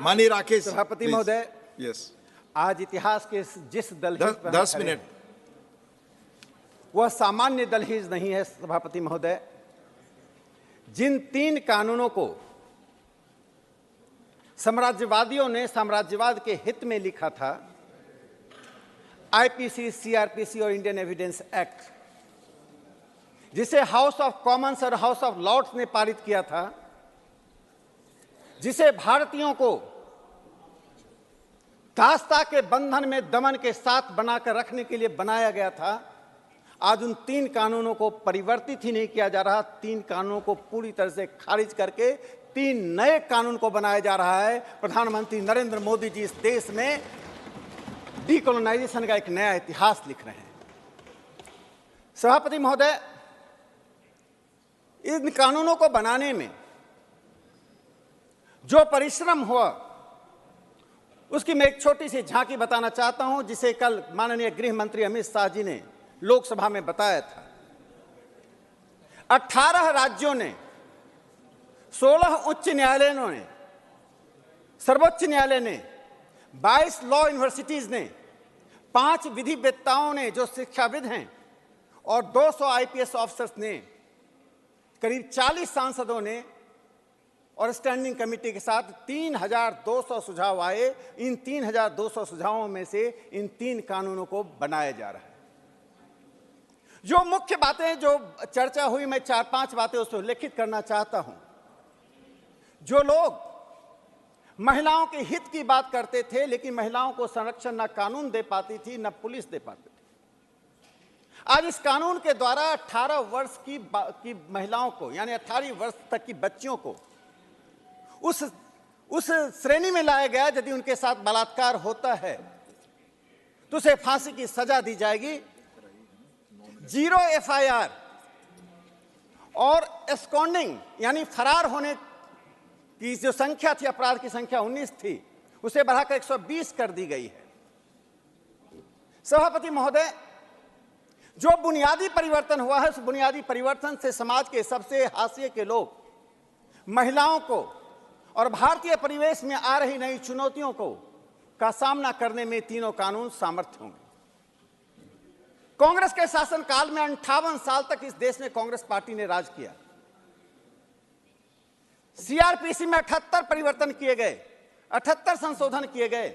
माननीय राकेश सभापति महोदय, यस, आज इतिहास के जिस दलहीज पर 10 मिनट। वह सामान्य दलहीज नहीं है सभापति महोदय। जिन 3 कानूनों को साम्राज्यवादियों ने साम्राज्यवाद के हित में लिखा था, आईपीसी, सीआरपीसी और इंडियन एविडेंस एक्ट, जिसे हाउस ऑफ कॉमन्स और हाउस ऑफ लॉर्ड्स ने पारित किया था, जिसे भारतीयों को दासता के बंधन में दमन के साथ बनाकर रखने के लिए बनाया गया था, आज उन 3 कानूनों को परिवर्तित ही नहीं किया जा रहा। 3 कानूनों को पूरी तरह से खारिज करके 3 नए कानून को बनाया जा रहा है। प्रधानमंत्री नरेंद्र मोदी जी इस देश में डीकोलोनाइजेशन का एक नया इतिहास लिख रहे हैं। सभापति महोदय, इन कानूनों को बनाने में जो परिश्रम हुआ, उसकी मैं एक छोटी सी झांकी बताना चाहता हूं, जिसे कल माननीय गृह मंत्री अमित शाह जी ने लोकसभा में बताया था। 18 राज्यों ने, 16 उच्च न्यायालयों ने, सर्वोच्च न्यायालय ने, 22 लॉ यूनिवर्सिटीज ने, 5 विधिवेत्ताओं ने जो शिक्षाविद हैं, और 200 आईपीएस ऑफिसर्स ने, करीब 40 सांसदों ने और स्टैंडिंग कमेटी के साथ 3200 सुझाव आए। इन 3200 सुझावों में से इन 3 कानूनों को बनाया जा रहा है। जो मुख्य बातें जो चर्चा हुई, मैं 4-5 बातें उसको उल्लेखित करना चाहता हूं। जो लोग महिलाओं के हित की बात करते थे, लेकिन महिलाओं को संरक्षण न कानून दे पाती थी, न पुलिस दे पाती थी, आज इस कानून के द्वारा 18 वर्ष की महिलाओं को, यानी 18 वर्ष तक की बच्चियों को उस श्रेणी में लाया गया यदि उनके साथ बलात्कार होता है तो उसे फांसी की सजा दी जाएगी। 0 एफआईआर और एस्कॉन्डिंग यानी फरार होने की जो संख्या थी, अपराध की संख्या 19 थी, उसे बढ़ाकर 120 कर दी गई है। सभापति महोदय, जो बुनियादी परिवर्तन हुआ है, उस बुनियादी परिवर्तन से समाज के सबसे हाशिए के लोग, महिलाओं को और भारतीय परिवेश में आ रही नई चुनौतियों का सामना करने में तीनों कानून सामर्थ्य होंगे। कांग्रेस के शासनकाल में 58 साल तक इस देश में कांग्रेस पार्टी ने राज किया। सीआरपीसी में 78 परिवर्तन किए गए, 78 संशोधन किए गए।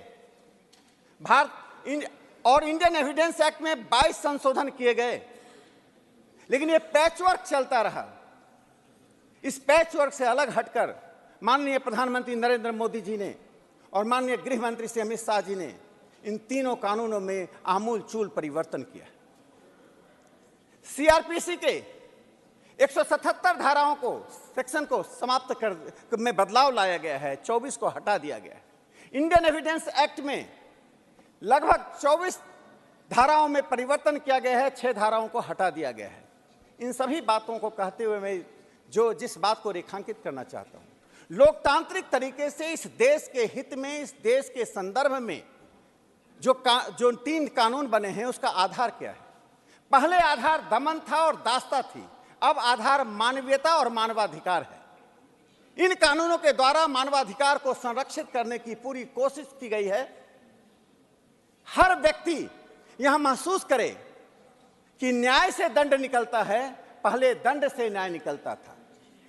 और इंडियन एविडेंस एक्ट में 22 संशोधन किए गए, लेकिन यह पैचवर्क चलता रहा। इस पैचवर्क से अलग हटकर माननीय प्रधानमंत्री नरेंद्र मोदी जी ने और माननीय गृह मंत्री श्री अमित शाह जी ने इन तीनों कानूनों में आमूल-चूल परिवर्तन किया। सीआरपीसी के 177 धाराओं को, सेक्शन को समाप्त कर में बदलाव लाया गया है, 24 को हटा दिया गया है। इंडियन एविडेंस एक्ट में लगभग 24 धाराओं में परिवर्तन किया गया है, 6 धाराओं को हटा दिया गया है। इन सभी बातों को कहते हुए मैं जिस बात को रेखांकित करना चाहता हूं, लोकतांत्रिक तरीके से इस देश के हित में, इस देश के संदर्भ में जो 3 कानून बने हैं, उसका आधार क्या है? पहले आधार दमन था और दासता थी, अब आधार मानवीयता और मानवाधिकार है। इन कानूनों के द्वारा मानवाधिकार को संरक्षित करने की पूरी कोशिश की गई है। हर व्यक्ति यह महसूस करे कि न्याय से दंड निकलता है, पहले दंड से न्याय निकलता था।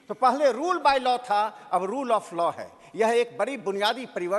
तो पहले रूल बाय लॉ था, अब रूल ऑफ लॉ है। यह एक बड़ी बुनियादी परिवर्तन